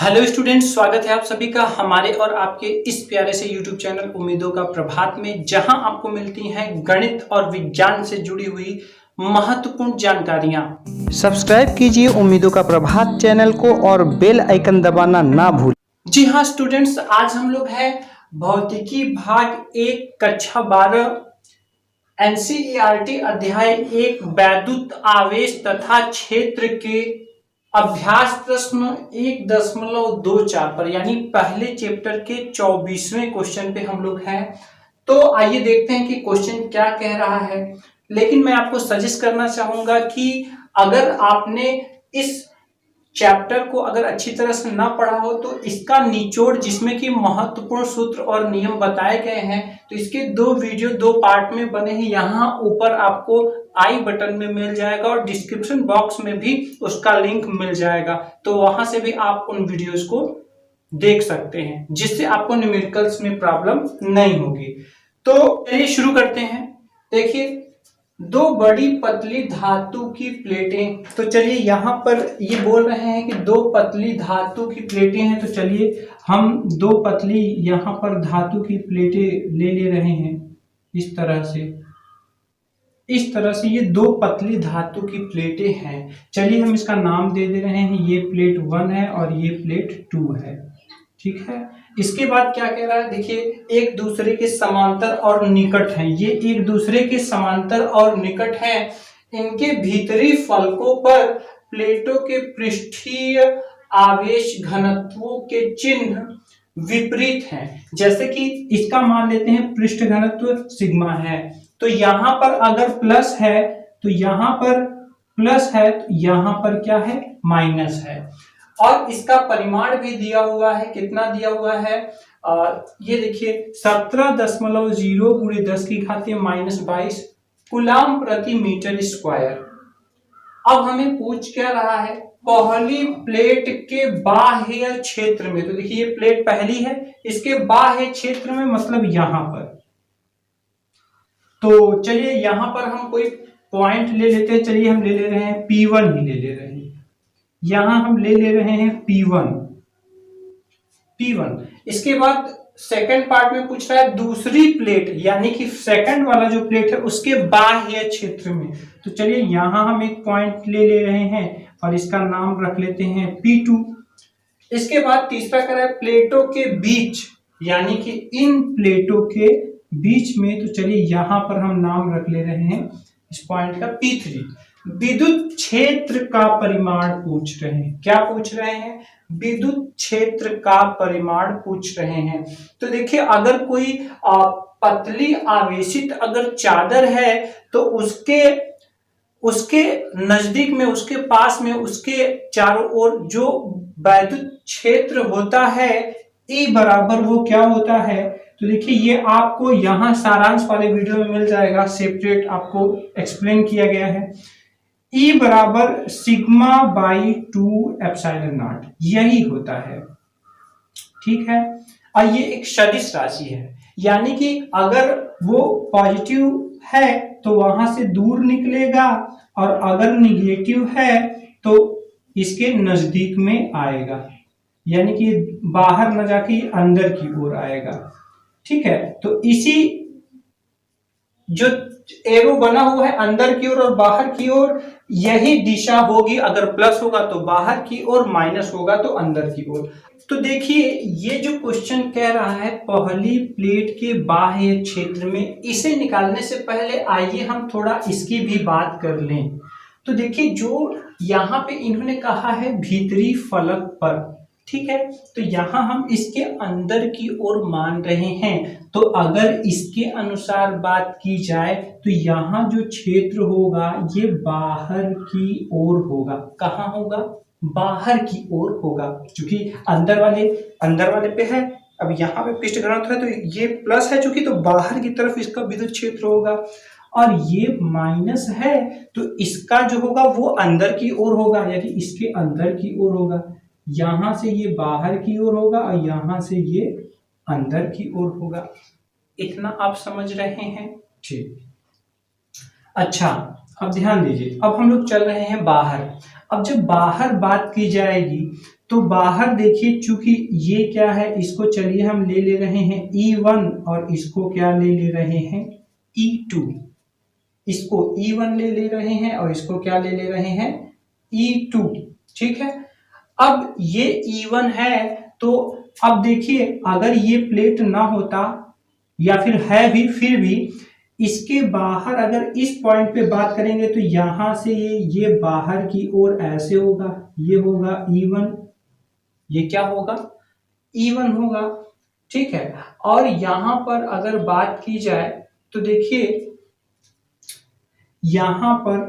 Hello students, स्वागत है आप सभी का हमारे और आपके इस प्यारे से यूट्यूब चैनल उम्मीदों का प्रभात में, जहां आपको मिलती हैं गणित और विज्ञान से जुड़ी हुई महत्वपूर्ण जानकारियां। सब्सक्राइब कीजिए उम्मीदों का प्रभात चैनल को और बेल आइकन दबाना ना भूलें। जी हाँ स्टूडेंट्स, आज हम लोग हैं भौतिकी भाग 1 कक्षा 12 एनसीईआरटी अध्याय 1 वैद्युत आवेश तथा क्षेत्र के अभ्यास प्रश्न 1.24 पर, यानी पहले चैप्टर के 24वें क्वेश्चन पे हम लोग हैं। तो आइए देखते हैं कि क्वेश्चन क्या कह रहा है। लेकिन मैं आपको सजेस्ट करना चाहूंगा कि अगर आपने इस चैप्टर को अगर अच्छी तरह से ना पढ़ा हो तो इसका निचोड़, जिसमें कि महत्वपूर्ण सूत्र और नियम बताए गए हैं, तो इसके दो वीडियो दो पार्ट में बने हैं। यहाँ ऊपर आपको आई बटन में मिल जाएगा और डिस्क्रिप्शन बॉक्स में भी उसका लिंक मिल जाएगा, तो वहां से भी आप उन वीडियोस को देख सकते हैं, जिससे आपको न्यूमेरिकल्स में प्रॉब्लम नहीं होगी। तो चलिए शुरू करते हैं। देखिए, दो बड़ी पतली धातु की प्लेटें, तो चलिए यहाँ पर ये बोल रहे हैं कि दो पतली धातु की प्लेटें हैं। तो चलिए हम दो पतली यहाँ पर धातु की प्लेटें ले रहे हैं। इस तरह से ये दो पतली धातु की प्लेटें हैं। चलिए हम इसका नाम दे रहे हैं, ये प्लेट 1 है और ये प्लेट 2 है। ठीक है, इसके बाद क्या कह रहा है, देखिए, एक दूसरे के समांतर और निकट हैं। ये एक दूसरे के समांतर और निकट हैं। इनके भीतरी फलकों पर प्लेटों के पृष्ठीय आवेश घनत्वों के चिन्ह विपरीत हैं। जैसे कि इसका मान लेते हैं पृष्ठ घनत्व सिग्मा है, तो यहां पर अगर प्लस है तो यहां पर प्लस है, तो यहां पर क्या है, माइनस है। और इसका परिमाण भी दिया हुआ है। कितना दिया हुआ है, ये देखिए 17.0 × 10⁻⁻22 कूलाम प्रति मीटर स्क्वायर। अब हमें पूछ क्या रहा है, पहली प्लेट के बाह्य क्षेत्र में, तो देखिए ये प्लेट पहली है, इसके बाह्य क्षेत्र में मतलब यहां पर। तो चलिए यहां पर हम कोई पॉइंट ले लेते हैं। चलिए हम ले रहे हैं P1 ही ले रहे हैं। यहां हम ले रहे हैं P1। इसके बाद सेकंड पार्ट में पूछ रहा है दूसरी प्लेट, यानी कि सेकंड वाला जो प्लेट है उसके बाह्य क्षेत्र में। तो चलिए यहां हम एक पॉइंट ले रहे हैं और इसका नाम रख लेते हैं P2। इसके बाद तीसरा कह रहा है प्लेटों के बीच, यानी कि इन प्लेटों के बीच में। तो चलिए यहां पर हम नाम रख ले रहे हैं इस पॉइंट का P3। विद्युत क्षेत्र का परिमाण पूछ रहे हैं। क्या पूछ रहे हैं, विद्युत क्षेत्र का परिमाण पूछ रहे हैं। तो देखिए, अगर कोई पतली आवेशित अगर चादर है तो उसके नजदीक में, उसके पास में, उसके चारों ओर जो वैद्युत क्षेत्र होता है, E बराबर वो क्या होता है, तो देखिए ये आपको यहाँ सारांश वाले वीडियो में मिल जाएगा, सेपरेट आपको एक्सप्लेन किया गया है। E बराबर σ/2ε0 यही होता है। ठीक है, और ये एक सदिश राशि है, यानी कि अगर वो पॉजिटिव है तो वहां से दूर निकलेगा और अगर निगेटिव है तो इसके नजदीक में आएगा, यानी कि बाहर न जाके अंदर की ओर आएगा। ठीक है, तो इसी जो एरो बना हुआ है अंदर की ओर और बाहर की ओर, यही दिशा होगी। अगर प्लस होगा तो बाहर की ओर, माइनस होगा तो अंदर की ओर। तो देखिए ये जो क्वेश्चन कह रहा है पहली प्लेट के बाह्य क्षेत्र में, इसे निकालने से पहले आइए हम थोड़ा इसकी भी बात कर लें। तो देखिए जो यहाँ पे इन्होंने कहा है भीतरी फलक पर, ठीक है, तो यहां हम इसके अंदर की ओर मान रहे हैं। तो अगर इसके अनुसार बात की जाए तो यहाँ जो क्षेत्र होगा ये बाहर की ओर होगा। कहाँ होगा, बाहर की ओर होगा, क्योंकि अंदर वाले पे है। अब यहाँ पे पृष्ठ घनत्व है तो ये प्लस है, चूंकि तो बाहर की तरफ इसका विद्युत क्षेत्र होगा, और ये माइनस है तो इसका जो होगा वो अंदर की ओर होगा, यानी इसके अंदर की ओर होगा। यहां से ये बाहर की ओर होगा और यहां से ये अंदर की ओर होगा। इतना आप समझ रहे हैं, ठीक। अच्छा, अब ध्यान दीजिए, अब हम लोग चल रहे हैं बाहर। अब जब बाहर बात की जाएगी तो बाहर देखिए, चूंकि ये क्या है, इसको चलिए हम ले रहे हैं E1 और इसको क्या ले रहे हैं E2। इसको E1 ले रहे हैं और इसको क्या ले रहे हैं E2। ठीक है, अब ये E1 है तो अब देखिए अगर ये प्लेट ना होता या फिर है भी, फिर भी इसके बाहर अगर इस पॉइंट पे बात करेंगे तो यहां से ये बाहर की ओर ऐसे होगा, ये होगा E1, ये क्या होगा E1 होगा। ठीक है, और यहां पर अगर बात की जाए तो देखिए यहां पर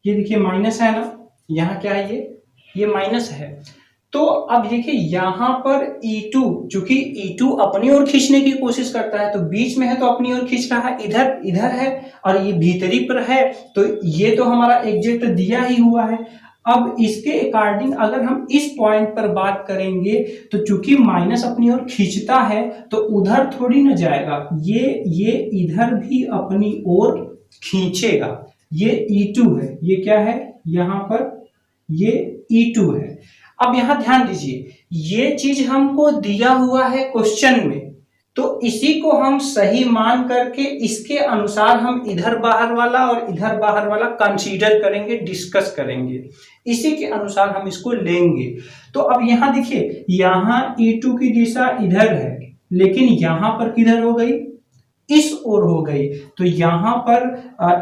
ये देखिए माइनस है ना, यहाँ क्या है, ये माइनस है। तो अब देखिए यहां पर E2, चूंकि E2 अपनी ओर खींचने की कोशिश करता है तो बीच में है तो अपनी ओर खींच रहा है, इधर इधर है और ये भीतरी पर है, तो ये तो हमारा एग्जैक्ट दिया ही हुआ है। अब इसके अकॉर्डिंग अगर हम इस पॉइंट पर बात करेंगे तो चूंकि माइनस अपनी ओर खींचता है तो उधर थोड़ी ना जाएगा, ये इधर भी अपनी ओर खींचेगा। ये E2 है, ये क्या है यहाँ पर, ये E2 है। अब यहां ध्यान दीजिए, ये चीज हमको दिया हुआ है क्वेश्चन में, तो इसी को हम सही मान करके इसके अनुसार हम इधर बाहर वाला और इधर बाहर वाला कंसीडर करेंगे, डिस्कस करेंगे, इसी के अनुसार हम इसको लेंगे। तो अब यहां देखिए, यहां E2 की दिशा इधर है, लेकिन यहां पर किधर हो गई, इस ओर हो गई, तो यहां पर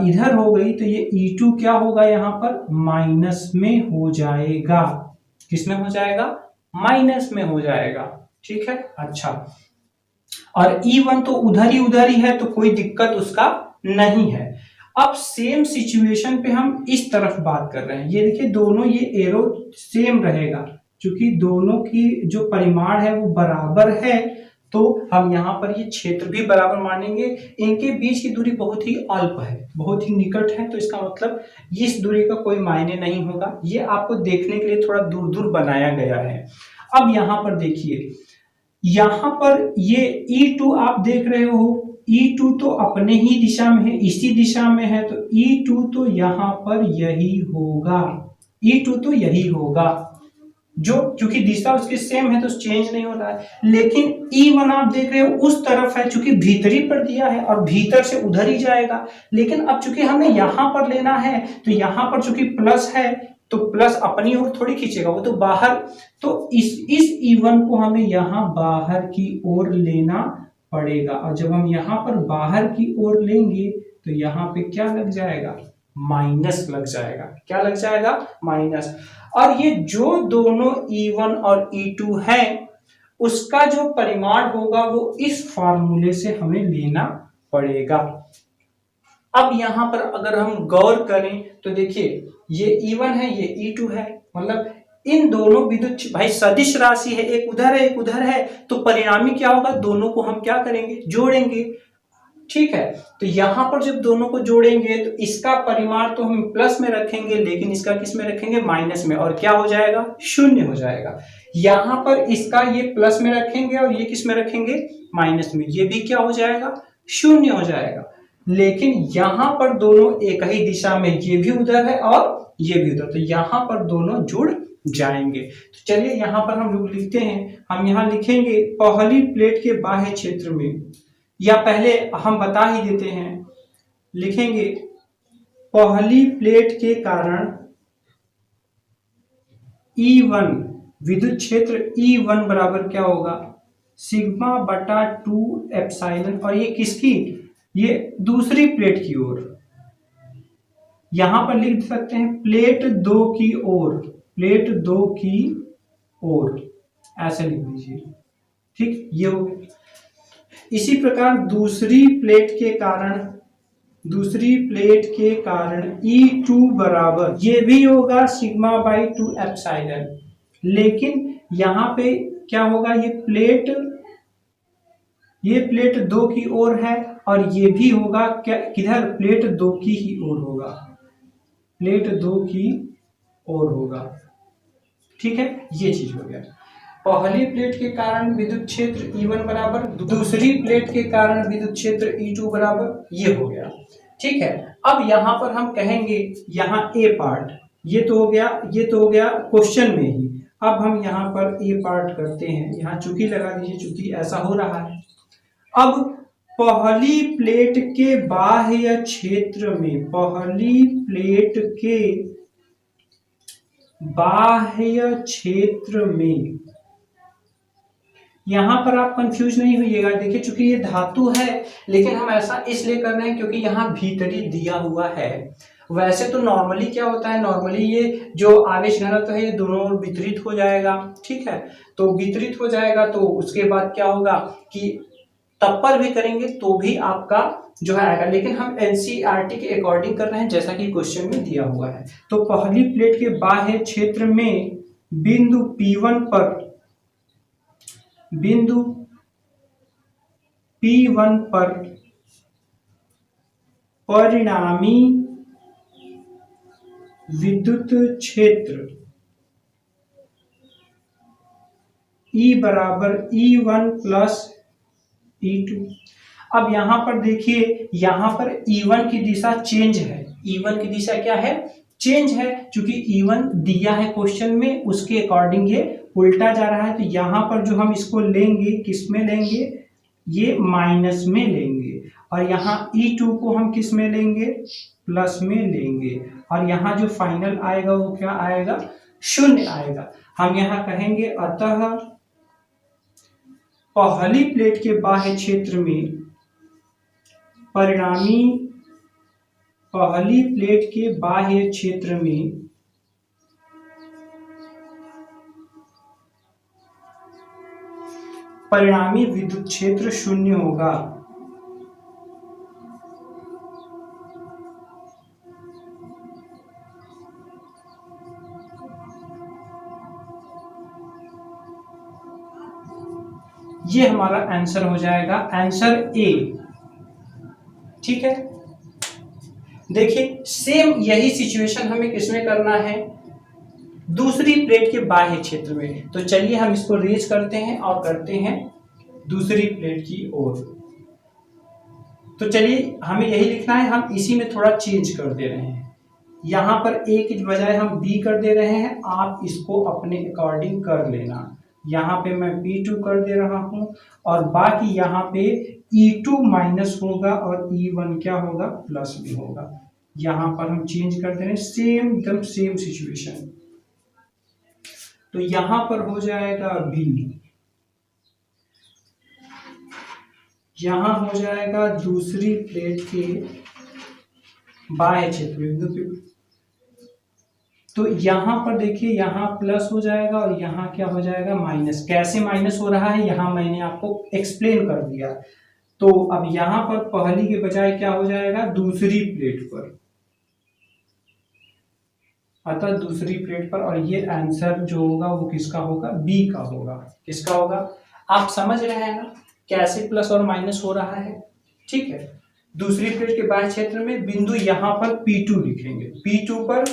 इधर हो गई, तो ये E2 क्या होगा, यहां पर माइनस में हो जाएगा। किस में हो जाएगा, माइनस में हो जाएगा। ठीक है, अच्छा, और E1 तो उधर ही है तो कोई दिक्कत उसका नहीं है। अब सेम सिचुएशन पे हम इस तरफ बात कर रहे हैं, ये देखिए दोनों ये एरो सेम रहेगा, क्योंकि दोनों की जो परिमाण है वो बराबर है, तो हम यहाँ पर ये क्षेत्र भी बराबर मानेंगे। इनके बीच की दूरी बहुत ही अल्प है, बहुत ही निकट है, तो इसका मतलब इस दूरी का कोई मायने नहीं होगा। ये आपको देखने के लिए थोड़ा दूर दूर बनाया गया है। अब यहाँ पर देखिए, यहाँ पर ये E2 आप देख रहे हो, E2 तो अपने ही दिशा में है, इसी दिशा में है, तो E2 तो यहाँ पर यही होगा, E2 तो यही होगा, जो क्योंकि दिशा उसकी सेम है तो चेंज नहीं हो रहा है। लेकिन E1 आप देख रहे हो उस तरफ है, चूंकि भीतरी पर दिया है और भीतर से उधर ही जाएगा, लेकिन अब चूंकि हमें यहां पर लेना है तो यहां पर चूंकि प्लस है तो प्लस अपनी ओर थोड़ी खींचेगा, वो तो बाहर, तो इस E1 को हमें यहां बाहर की ओर लेना पड़ेगा, और जब हम यहां पर बाहर की ओर लेंगे तो यहाँ पे क्या लग जाएगा, माइनस लग जाएगा। क्या लग जाएगा, माइनस। और ये जो दोनों E1 और E2 है उसका जो परिमाण होगा वो इस फार्मूले से हमें लेना पड़ेगा। अब यहां पर अगर हम गौर करें तो देखिए, ये E1 है, ये E2 है, मतलब इन दोनों विद्युत भाई सदिश राशि है, एक उधर है एक उधर है, तो परिणामी क्या होगा, दोनों को हम क्या करेंगे, जोड़ेंगे। ठीक है, तो यहां पर जब दोनों को जोड़ेंगे तो इसका परिमाण तो हम प्लस में रखेंगे, लेकिन इसका किस में रखेंगे, माइनस में, और क्या हो जाएगा, शून्य हो जाएगा। यहां पर इसका ये प्लस में रखेंगे और ये किस में रखेंगे, माइनस में, ये भी क्या हो जाएगा, शून्य हो जाएगा। लेकिन यहां पर दोनों एक ही दिशा में, ये भी उधर है और ये भी उधर, तो यहां पर दोनों जुड़ जाएंगे। तो चलिए यहां पर हम लोग लिखते हैं, हम यहां लिखेंगे पहली प्लेट के बाह्य क्षेत्र में, या पहले हम बता ही देते हैं, लिखेंगे पहली प्लेट के कारण E1 विद्युत क्षेत्र E1 बराबर क्या होगा, सिग्मा बटा 2 एप्सिलॉन, और ये किसकी, ये दूसरी प्लेट की ओर, यहां पर लिख सकते हैं प्लेट 2 की ओर, प्लेट 2 की ओर, ऐसे लिख दीजिए। ठीक, ये हो गया। इसी प्रकार दूसरी प्लेट के कारण E2 बराबर, ये भी होगा सिग्मा बाई 2 एप्सिलॉन, लेकिन यहां पे क्या होगा, ये प्लेट 2 की ओर है और ये भी होगा क्या, किधर, प्लेट 2 की ही ओर होगा, प्लेट 2 की ओर होगा। ठीक है, ये चीज हो गया। पहली प्लेट के कारण विद्युत क्षेत्र E1 बराबर, दूसरी प्लेट के कारण विद्युत क्षेत्र E2 बराबर, ये हो गया। ठीक है, अब यहाँ पर हम कहेंगे यहाँ ए पार्ट, ये तो हो गया, ये तो हो गया क्वेश्चन में ही। अब हम यहाँ पर ए पार्ट करते हैं, यहाँ चुकी लगा दीजिए, चूंकि ऐसा हो रहा है। अब पहली प्लेट के बाह्य क्षेत्र में, पहली प्लेट के बाह्य क्षेत्र में, यहां पर आप कंफ्यूज नहीं होइएगा। देखिए चूंकि ये धातु है, लेकिन हम ऐसा इसलिए कर रहे हैं क्योंकि यहाँ भीतरी दिया हुआ है। वैसे तो नॉर्मली क्या होता है, नॉर्मली ये जो आवेश घनत्व है ये दोनों ओर वितरित हो जाएगा, ठीक है। तो वितरित हो जाएगा तो उसके बाद क्या होगा कि तब पर भी करेंगे तो भी आपका जो है आएगा, लेकिन हम एनसीईआरटी के अकॉर्डिंग कर रहे हैं जैसा कि क्वेश्चन में दिया हुआ है। तो पहली प्लेट के बाह्य क्षेत्र में बिंदु P1 पर, बिंदु P1 पर परिणामी विद्युत क्षेत्र E बराबर E1 प्लस E2। अब यहां पर देखिए, यहां पर E1 की दिशा चेंज है, E1 की दिशा क्या है, चेंज है। चूंकि E1 दिया है क्वेश्चन में, उसके अकॉर्डिंग ये उल्टा जा रहा है। तो यहां पर जो हम इसको लेंगे, किस में लेंगे, ये माइनस में लेंगे, और यहाँ E2 को हम किस में लेंगे, प्लस में लेंगे, और यहाँ जो फाइनल आएगा वो क्या आएगा, शून्य आएगा। हम यहाँ कहेंगे अतः पहली प्लेट के बाह्य क्षेत्र में परिणामी, पहली प्लेट के बाह्य क्षेत्र में परिणामी विद्युत क्षेत्र शून्य होगा। ये हमारा आंसर हो जाएगा, आंसर ए, ठीक है। देखिए सेम यही सिचुएशन हमें किसमें करना है, दूसरी प्लेट के बाह्य क्षेत्र में। तो चलिए हम इसको रेज करते हैं और करते हैं दूसरी प्लेट की ओर। तो चलिए हमें यही लिखना है, हम इसी में थोड़ा चेंज कर दे रहे हैं, यहां पर ए की बजाय हम बी कर दे रहे हैं। आप इसको अपने अकॉर्डिंग कर लेना। यहाँ पे मैं P2 कर दे रहा हूं, और बाकी यहाँ पे E2 माइनस होगा और E1 क्या होगा, प्लस भी होगा। यहाँ पर हम चेंज कर दे रहे हैं, सेम एकदम सेम सिचुएशन। तो यहाँ पर हो जाएगा B, यहाँ हो जाएगा दूसरी प्लेट के बाह्य क्षेत्र में। तो यहाँ पर देखिए, यहाँ प्लस हो जाएगा और यहाँ क्या हो जाएगा, माइनस। कैसे माइनस हो रहा है यहाँ मैंने आपको एक्सप्लेन कर दिया। तो अब यहाँ पर पहली के बजाय क्या हो जाएगा, दूसरी प्लेट पर, अतः दूसरी प्लेट पर, और ये आंसर जो होगा वो किसका होगा, बी का होगा। किसका होगा, आप समझ रहे हैं ना कैसे प्लस और माइनस हो रहा है, ठीक है। दूसरी प्लेट के बाह्य क्षेत्र में बिंदु यहाँ पर P2 लिखेंगे, P2 पर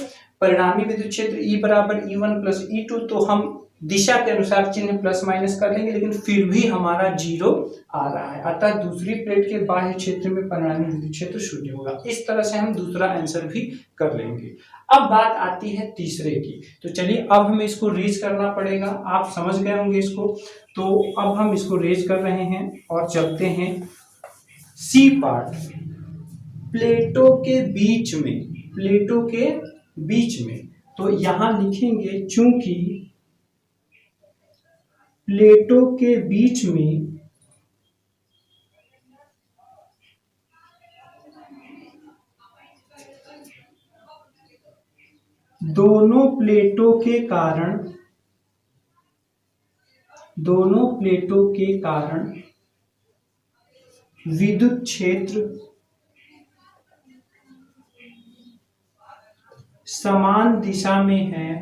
परिणामी विद्युत क्षेत्र E बराबर E1 प्लस E2। तो हम दिशा के अनुसार चिन्ह प्लस माइनस कर लेंगे, लेकिन फिर भी हमारा 0 आ रहा है, अतः दूसरी प्लेट के बाह्य क्षेत्र में परिणामी विद्युत क्षेत्र शून्य होगा। इस तरह से हम दूसरा आंसर भी कर लेंगे। अब बात आती है तीसरे की। तो चलिए अब हमें इसको रेज करना पड़ेगा, आप समझ गए होंगे इसको। तो अब हम इसको रेज कर रहे हैं और चलते हैं सी पार्ट, प्लेटों के बीच में, प्लेटों के बीच में। तो यहां लिखेंगे चूंकि प्लेटों के बीच में दोनों प्लेटों के कारण, दोनों प्लेटों के कारण विद्युत क्षेत्र समान दिशा में है,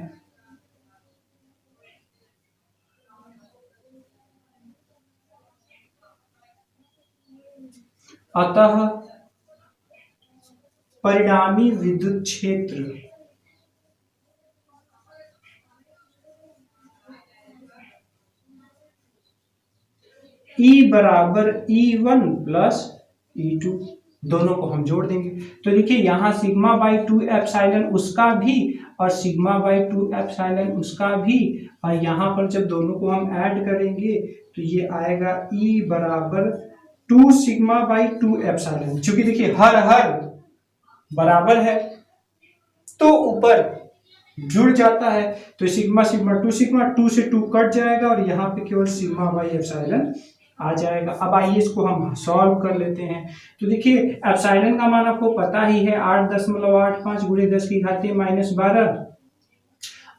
अतः परिणामी विद्युत क्षेत्र E बराबर E1 प्लस E2। दोनों को हम जोड़ देंगे। तो देखिए यहाँ सिग्मा बाई 2 एप्सिलॉन उसका भी और सिग्मा बाई 2 एप्सिलॉन उसका भी, और यहाँ पर जब दोनों को हम ऐड करेंगे तो ये आएगा E बराबर 2 सिग्मा बाई 2 एप्सिलॉन। चूंकि देखिए हर बराबर है तो ऊपर जुड़ जाता है, तो सिग्मा सिग्मा 2 से 2 कट जाएगा और यहाँ पे केवल सिग्मा बाई एप्सिलॉन आ जाएगा। अब आइए इसको हम सॉल्व कर लेते हैं। तो देखिए एप्सिलॉन का मान आपको पता ही है 8.85 गुणे 10 की घातीय -12,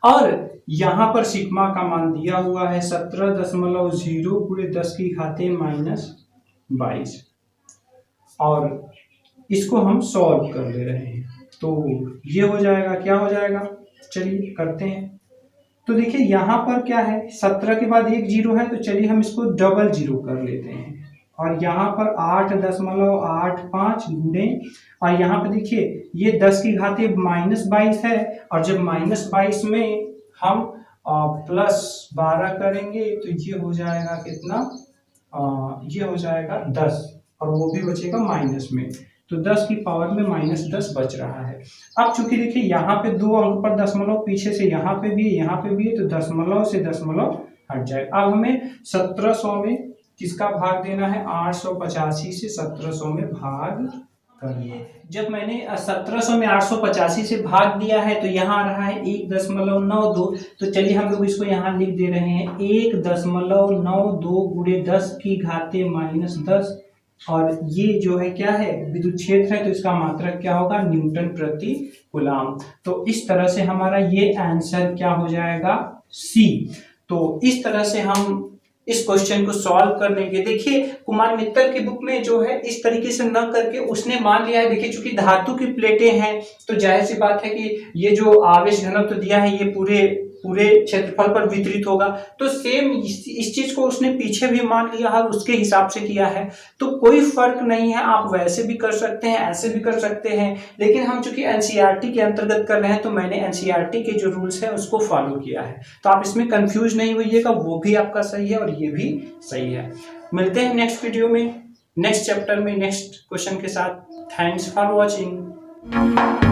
और यहाँ पर सिग्मा का मान दिया हुआ है 17.0 गुणे 10 की घातीय -22, और इसको हम सॉल्व कर ले रहे हैं। तो ये हो जाएगा, क्या हो जाएगा, चलिए करते हैं। तो देखिए यहाँ पर क्या है, 17 के बाद एक जीरो है, तो चलिए हम इसको डबल जीरो कर लेते हैं, और यहाँ पर 8.85 गुणे, और यहाँ पे देखिए ये 10 की घातीय -22 है, और जब -22 में हम +12 करेंगे तो ये हो जाएगा कितना, ये हो जाएगा 10, और वो भी बचेगा माइनस में, तो 10 की पावर में -10 बच रहा है। अब चूंकि देखिए यहाँ पे 2 अंक पर दशमलव पीछे से यहाँ पे भी है, तो दशमलव से दशमलव हट जाएगा। अब हमें 1700 में किसका भाग देना है, 885 से 1700 में भाग करना। जब मैंने 1700 में 885 से भाग दिया है तो यहाँ आ रहा है 1.92, तो चलिए हम लोग इसको यहाँ लिख दे रहे हैं 1.92 गुणे 10 की घातीय -10, और ये जो है क्या है, विद्युत क्षेत्र है, तो इसका मात्रक क्या होगा, न्यूटन प्रति कूलम। तो इस तरह से हमारा ये आंसर क्या हो जाएगा, सी। तो इस तरह से हम इस क्वेश्चन को सॉल्व कर लेंगे। देखिए कुमार मित्तल की बुक में जो है इस तरीके से न करके उसने मान लिया है, देखिए चूंकि धातु की प्लेटें हैं तो जाहिर सी बात है कि ये जो आवेश घनत्व दिया है ये पूरे क्षेत्रफल पर वितरित होगा, तो सेम इस चीज को उसने पीछे भी मान लिया है, उसके हिसाब से किया है, तो कोई फर्क नहीं है। आप वैसे भी कर सकते हैं, ऐसे भी कर सकते हैं, लेकिन हम चूंकि एनसीईआरटी के अंतर्गत कर रहे हैं तो मैंने एनसीईआरटी के जो रूल्स है उसको फॉलो किया है। तो आप इसमें कंफ्यूज नहीं होइएगा, वो भी आपका सही है और ये भी सही है। मिलते हैं नेक्स्ट वीडियो में, नेक्स्ट चैप्टर में, नेक्स्ट क्वेश्चन के साथ। Thanks for watching.